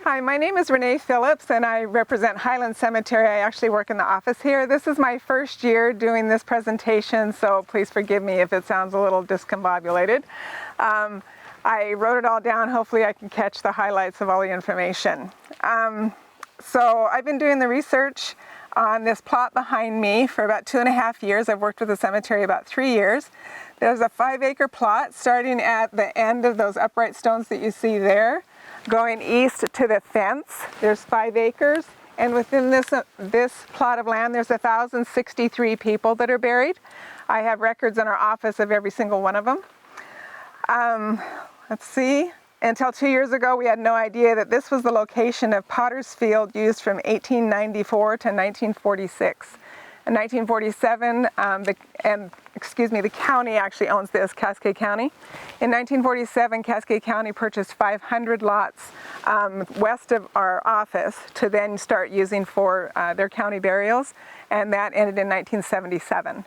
Hi, my name is Renee Phillips and I represent Highland Cemetery. I actually work in the office here. This is my first year doing this presentation, so please forgive me if it sounds a little discombobulated. I wrote it all down. Hopefully I can catch the highlights of all the information. So I've been doing the research on this plot behind me for about 2.5 years. I've worked with the cemetery about 3 years. There's a 5-acre plot starting at the end of those upright stones that you see there, going east to the fence. There's 5 acres, and within this plot of land there's 1,063 people that are buried. I have records in our office of every single one of them. Let's see. Until 2 years ago, we had no idea that this was the location of Potter's Field used from 1894 to 1946. In 1947, the county actually owns this, Cascade County. In 1947, Cascade County purchased 500 lots west of our office to then start using for their county burials, and that ended in 1977.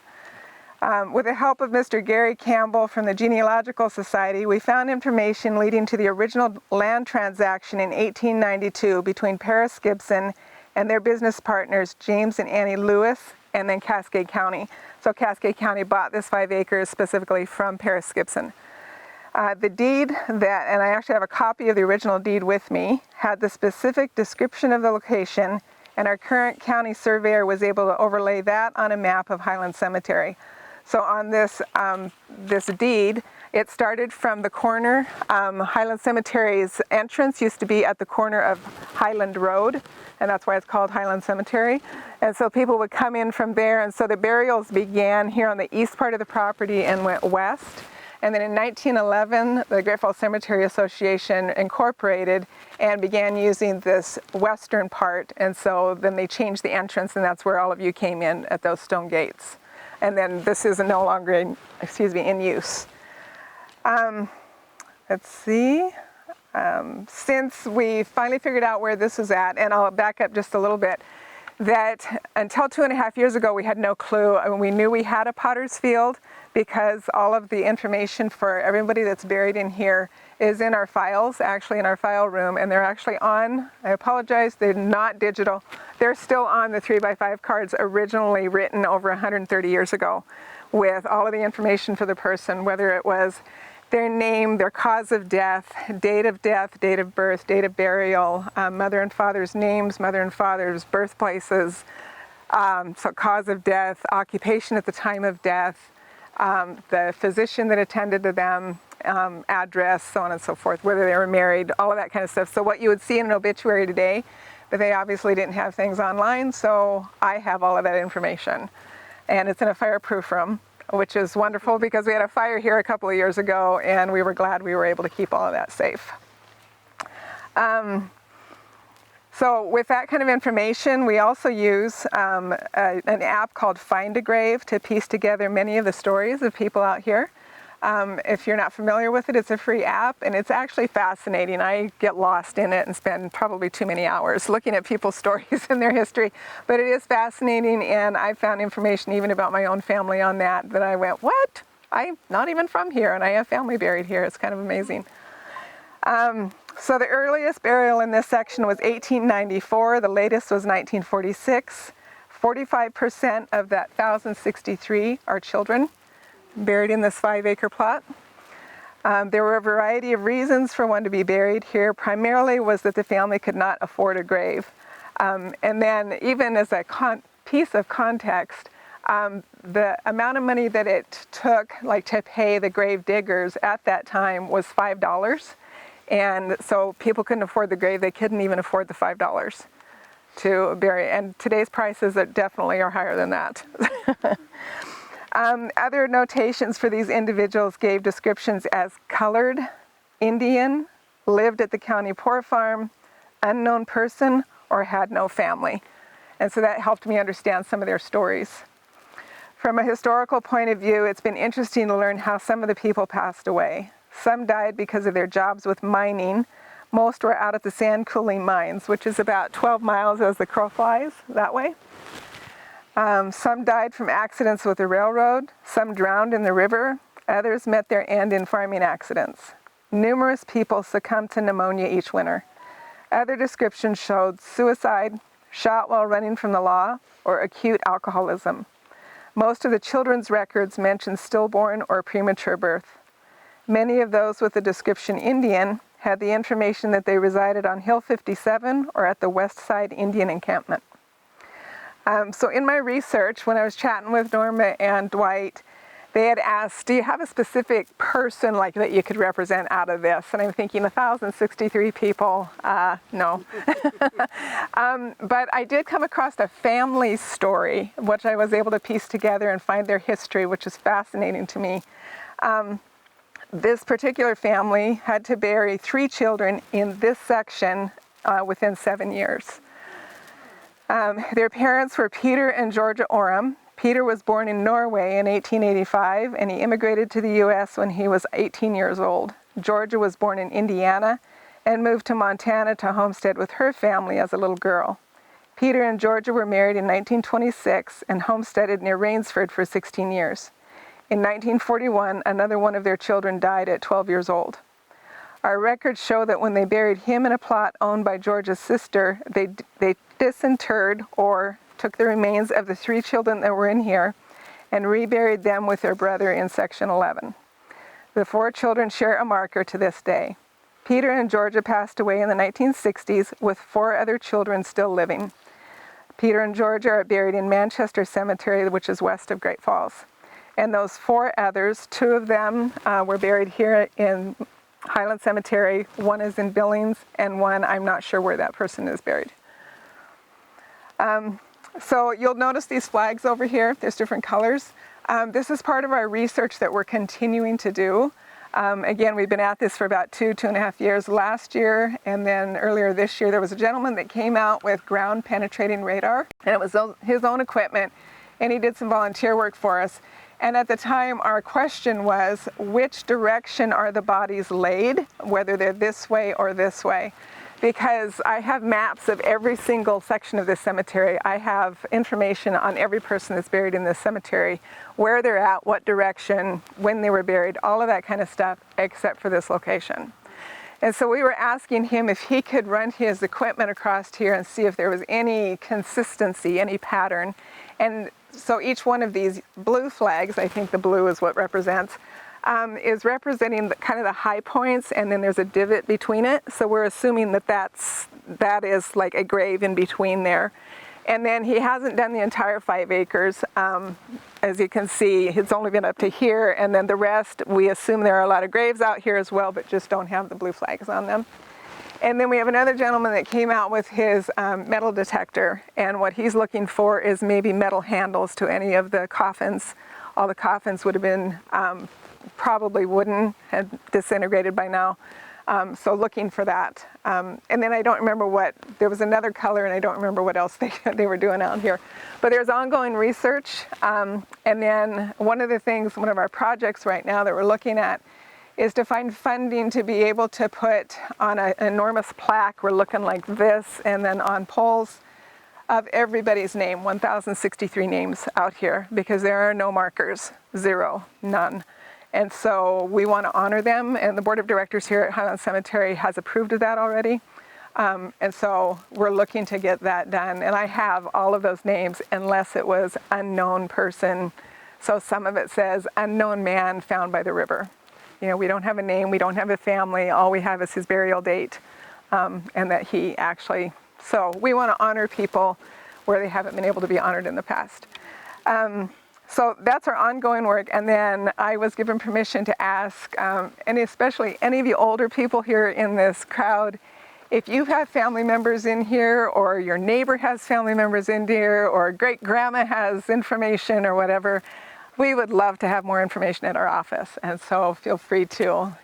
With the help of Mr. Gary Campbell from the Genealogical Society, we found information leading to the original land transaction in 1892 between Paris Gibson and their business partners, James and Annie Lewis, and then Cascade County. So Cascade County bought this 5 acres specifically from Paris Gibson. The deed and I actually have a copy of the original deed with me, had the specific description of the location, and our current county surveyor was able to overlay that on a map of Highland Cemetery. So on this deed, it started from the corner. Highland Cemetery's entrance used to be at the corner of Highland Road, and that's why it's called Highland Cemetery. And so people would come in from there, and so the burials began here on the east part of the property and went west. And then in 1911, the Great Falls Cemetery Association incorporated and began using this western part, and so then they changed the entrance, and that's where all of you came in at those stone gates. And then this is no longer in use. Let's see. Since we finally figured out where this is at, and I'll back up just a little bit, that until 2.5 years ago we had no clue. I mean, we knew we had a Potter's Field because all of the information for everybody that's buried in here is in our files, actually in our file room, and they're actually on, I apologize, they're not digital. They're still on the 3x5 cards originally written over 130 years ago with all of the information for the person, whether it was their name, their cause of death, date of birth, date of burial, mother and father's names, mother and father's birthplaces, so cause of death, occupation at the time of death, the physician that attended to them, address, so on and so forth, whether they were married, all of that kind of stuff. So what you would see in an obituary today, but they obviously didn't have things online, so I have all of that information. And it's in a fireproof room, which is wonderful because we had a fire here a couple of years ago and we were glad we were able to keep all of that safe. So with that kind of information, we also use an app called Find a Grave to piece together many of the stories of people out here. If you're not familiar with it, it's a free app and it's actually fascinating. I get lost in it and spend probably too many hours looking at people's stories and their history, but it is fascinating, and I found information even about my own family on that I went, what? I'm not even from here and I have family buried here. It's kind of amazing. So the earliest burial in this section was 1894, the latest was 1946. 45% of that 1,063 are children buried in this 5-acre plot. There were a variety of reasons for one to be buried here. Primarily was that the family could not afford a grave. And then even as a piece of context, the amount of money that it took to pay the grave diggers at that time was $5. And so people couldn't afford the grave, they couldn't even afford the $5 to bury. And today's prices definitely are higher than that. Other notations for these individuals gave descriptions as colored, Indian, lived at the county poor farm, unknown person, or had no family. And so that helped me understand some of their stories. From a historical point of view, it's been interesting to learn how some of the people passed away. Some died because of their jobs with mining. Most were out at the sand cooling mines, which is about 12 miles as the crow flies that way. Some died from accidents with the railroad. Some drowned in the river. Others met their end in farming accidents. Numerous people succumbed to pneumonia each winter. Other descriptions showed suicide, shot while running from the law, or acute alcoholism. Most of the children's records mentioned stillborn or premature birth. Many of those with the description Indian had the information that they resided on Hill 57 or at the West Side Indian encampment. So in my research, when I was chatting with Norma and Dwight, they had asked, do you have a specific person like that you could represent out of this? And I'm thinking 1,063 people, no. But I did come across a family story, which I was able to piece together and find their history, which is fascinating to me. This particular family had to bury 3 children in this section within 7 years. Their parents were Peter and Georgia Oram. Peter was born in Norway in 1885, and he immigrated to the U.S. when he was 18 years old. Georgia was born in Indiana and moved to Montana to homestead with her family as a little girl. Peter and Georgia were married in 1926 and homesteaded near Rainsford for 16 years. In 1941, another one of their children died at 12 years old. Our records show that when they buried him in a plot owned by Georgia's sister, they disinterred or took the remains of the 3 children that were in here and reburied them with their brother in section 11. The 4 children share a marker to this day. Peter and Georgia passed away in the 1960s with 4 other children still living. Peter and Georgia are buried in Manchester Cemetery, which is west of Great Falls. And those 4 others, 2 of them were buried here in Highland Cemetery. 1 is in Billings, and 1, I'm not sure where that person is buried. So you'll notice these flags over here. There's different colors. This is part of our research that we're continuing to do. Again, we've been at this for about 2.5 years. Last year and then earlier this year, there was a gentleman that came out with ground penetrating radar, and it was his own equipment, and he did some volunteer work for us. And at the time, our question was, which direction are the bodies laid, whether they're this way or this way? Because I have maps of every single section of this cemetery. I have information on every person that's buried in this cemetery, where they're at, what direction, when they were buried, all of that kind of stuff, except for this location. And so we were asking him if he could run his equipment across here and see if there was any consistency, any pattern. And so each one of these blue flags, I think the blue is what represents, is representing kind of the high points, and then there's a divot between it. So we're assuming that that is like a grave in between there. And then he hasn't done the entire 5 acres. As you can see, it's only been up to here, and then the rest, we assume there are a lot of graves out here as well, but just don't have the blue flags on them. And then we have another gentleman that came out with his metal detector, and what he's looking for is maybe metal handles to any of the coffins. All the coffins would have been probably wooden, had disintegrated by now. So looking for that. And then I don't remember there was another color, and I don't remember what else they were doing out here. But there's ongoing research. And then one of our projects right now that we're looking at is to find funding to be able to put on an enormous plaque, we're looking like this, and then on poles of everybody's name, 1,063 names out here, because there are no markers, 0, none. And so we want to honor them, and the board of directors here at Highland Cemetery has approved of that already. And so we're looking to get that done. And I have all of those names, unless it was unknown person. So some of it says unknown man found by the river. You know, we don't have a name, we don't have a family, all we have is his burial date, and that he actually, so we want to honor people where they haven't been able to be honored in the past. So that's our ongoing work. And then I was given permission to ask, and especially any of you older people here in this crowd, if you have family members in here, or your neighbor has family members in here, or great grandma has information or whatever, we would love to have more information at our office. And so feel free to,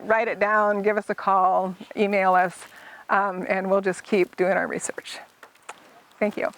write it down, give us a call, email us, and we'll just keep doing our research. Thank you.